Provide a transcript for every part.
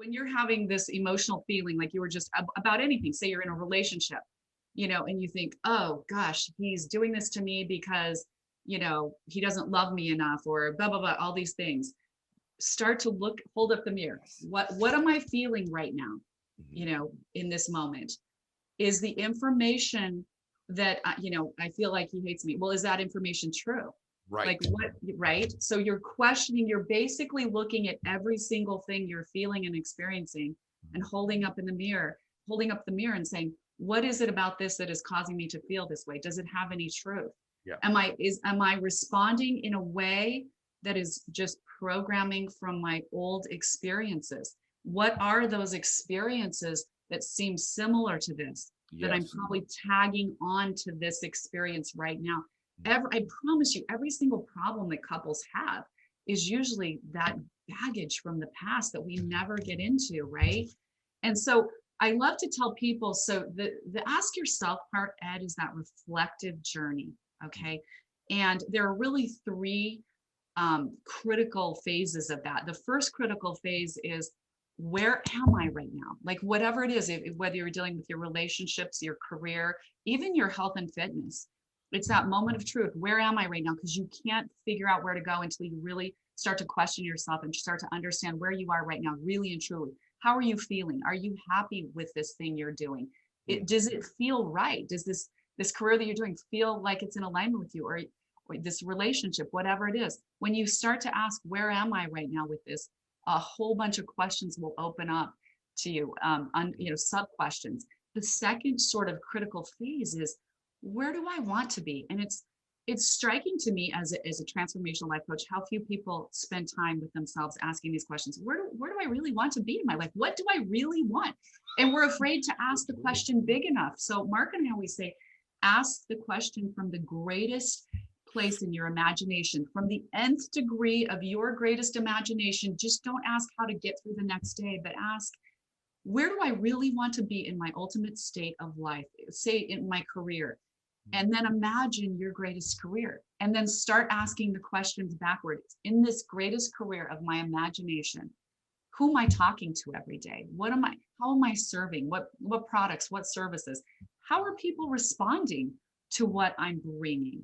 when you're having this emotional feeling, like you were just about anything, say you're in a relationship, and you think, oh gosh, he's doing this to me because, he doesn't love me enough, or blah, blah, blah, all these things. Start to hold up the mirror. Yes. What am I feeling right now? In this moment, is the information that, I feel like he hates me. Well, is that information true? Right. Like what, right? So you're questioning, you're basically looking at every single thing you're feeling and experiencing and holding up the mirror and saying, what is it about this that is causing me to feel this way? Does it have any truth? Yeah. Am I responding in a way that is just programming from my old experiences? What are those experiences that seem similar to this, that I'm probably tagging on to this experience right now? I promise you, every single problem that couples have is usually that baggage from the past that we never get into, right? And so I love to tell people, so the ask yourself part, Ed, is that reflective journey, okay? And there are really three critical phases of that. The first critical phase is, where am I right now? Like whatever it is, whether you're dealing with your relationships, your career, even your health and fitness, it's that moment of truth. Where am I right now? Because you can't figure out where to go until you really start to question yourself and start to understand where you are right now, really and truly. How are you feeling? Are you happy with this thing you're doing? Does it feel right? Does this career that you're doing feel like it's in alignment with you, or this relationship, whatever it is? When you start to ask, where am I right now with this? A whole bunch of questions will open up to you, sub questions. The second sort of critical phase is, where do I want to be? And it's striking to me as a transformational life coach, how few people spend time with themselves asking these questions. Where do I really want to be in my life? What do I really want? And we're afraid to ask the question big enough. So Mark and I always say, ask the question from the greatest place in your imagination, from the nth degree of your greatest imagination. Just don't ask how to get through the next day, but ask, where do I really want to be in my ultimate state of life? Say in my career. And then imagine your greatest career, and then start asking the questions backwards. In this greatest career of my imagination, who am I talking to every day? How am I serving? What products, what services? How are people responding to what I'm bringing?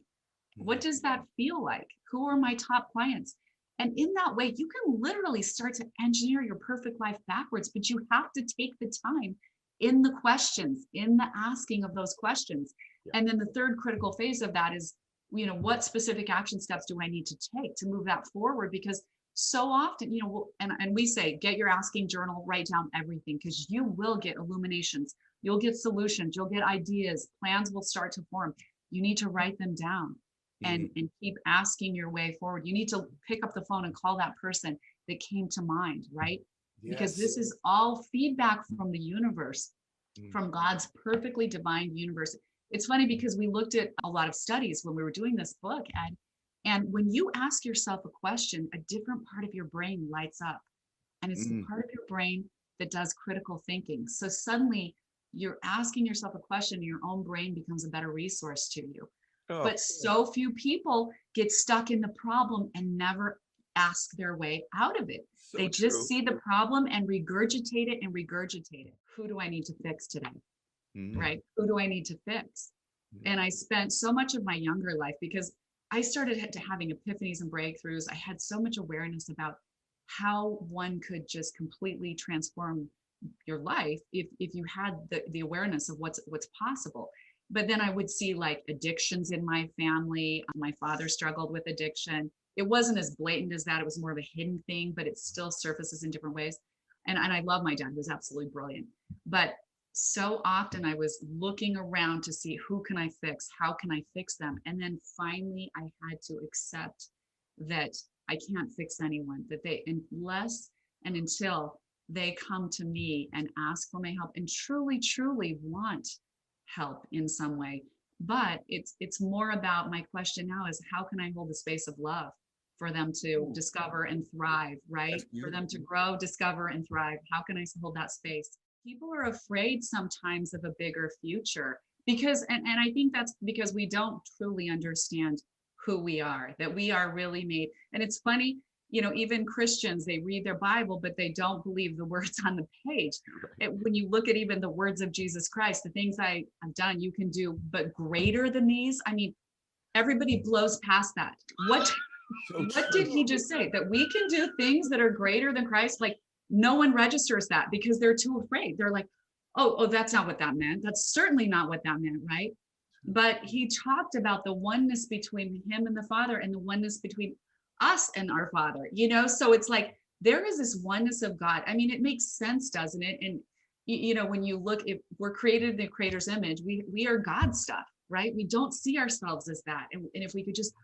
What does that feel like? Who are my top clients? And in that way, you can literally start to engineer your perfect life backwards, but you have to take the time in the questions, in the asking of those questions. Yeah. And then the third critical phase of that is, what specific action steps do I need to take to move that forward? Because so often, and we say, get your asking journal, write down everything, because you will get illuminations, you'll get solutions, you'll get ideas, plans will start to form. You need to write them down and keep asking your way forward. You need to pick up the phone and call that person that came to mind, right? Yes. Because this is all feedback from the universe, from God's perfectly divine universe. It's funny because we looked at a lot of studies when we were doing this book, Ed, and when you ask yourself a question, a different part of your brain lights up. And it's the part of your brain that does critical thinking. So suddenly you're asking yourself a question and your own brain becomes a better resource to you. Oh. But so few people get stuck in the problem and never ask their way out of it. So they just see the problem and regurgitate it and regurgitate it. Who do I need to fix today? Right? Who do I need to fix? And I spent so much of my younger life, because I started having epiphanies and breakthroughs. I had so much awareness about how one could just completely transform your life if you had the awareness of what's possible. But then I would see like addictions in my family. My father struggled with addiction. It wasn't as blatant as that. It was more of a hidden thing, but it still surfaces in different ways. And I love my dad. He was absolutely brilliant. But so often I was looking around to see, who can I fix? How can I fix them? And then finally I had to accept that I can't fix anyone, that unless and until they come to me and ask for my help and truly, truly want help in some way. But it's more about, my question now is, how can I hold the space of love for them to discover and thrive, right? For them to grow, discover, and thrive. How can I hold that space? People are afraid sometimes of a bigger future because, and I think that's because we don't truly understand who we are, that we are really made. And it's funny, even Christians, they read their Bible, but they don't believe the words on the page. When you look at even the words of Jesus Christ, the things I have done, you can do, but greater than these. I mean, everybody blows past that. What did he just say? That we can do things that are greater than Christ? Like, no one registers that because they're too afraid. They're like, oh, that's not what that meant. That's certainly not what that meant, right? But he talked about the oneness between him and the Father, and the oneness between us and our Father, so it's like there is this oneness of God. I mean, it makes sense, doesn't it? And when you look, if we're created in the Creator's image, we are God stuff, right? We don't see ourselves as that. And if we could just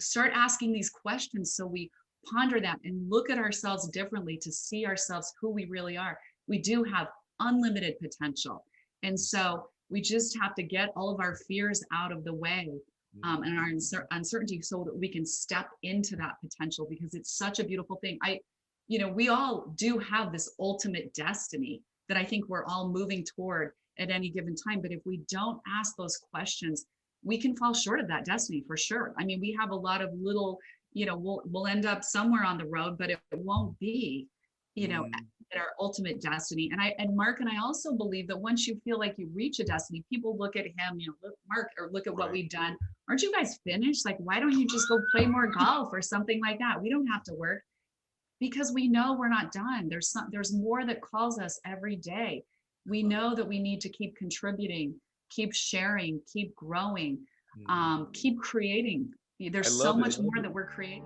start asking these questions, so we ponder that and look at ourselves differently, to see ourselves who we really are, we do have unlimited potential. And so we just have to get all of our fears out of the way, and our uncertainty, so that we can step into that potential, because it's such a beautiful thing. We all do have this ultimate destiny that I think we're all moving toward at any given time. But if we don't ask those questions, we can fall short of that destiny for sure. I mean, we have a lot of little, we'll end up somewhere on the road, but it won't be, at our ultimate destiny. And Mark and I also believe that once you feel like you reach a destiny, people look at him, look, Mark, or look at what we've done. Aren't you guys finished? Like, why don't you just go play more golf or something like that? We don't have to work, because we know we're not done. There's more that calls us every day. We know that we need to keep contributing, keep sharing, keep growing, keep creating. There's so much more that we're creating.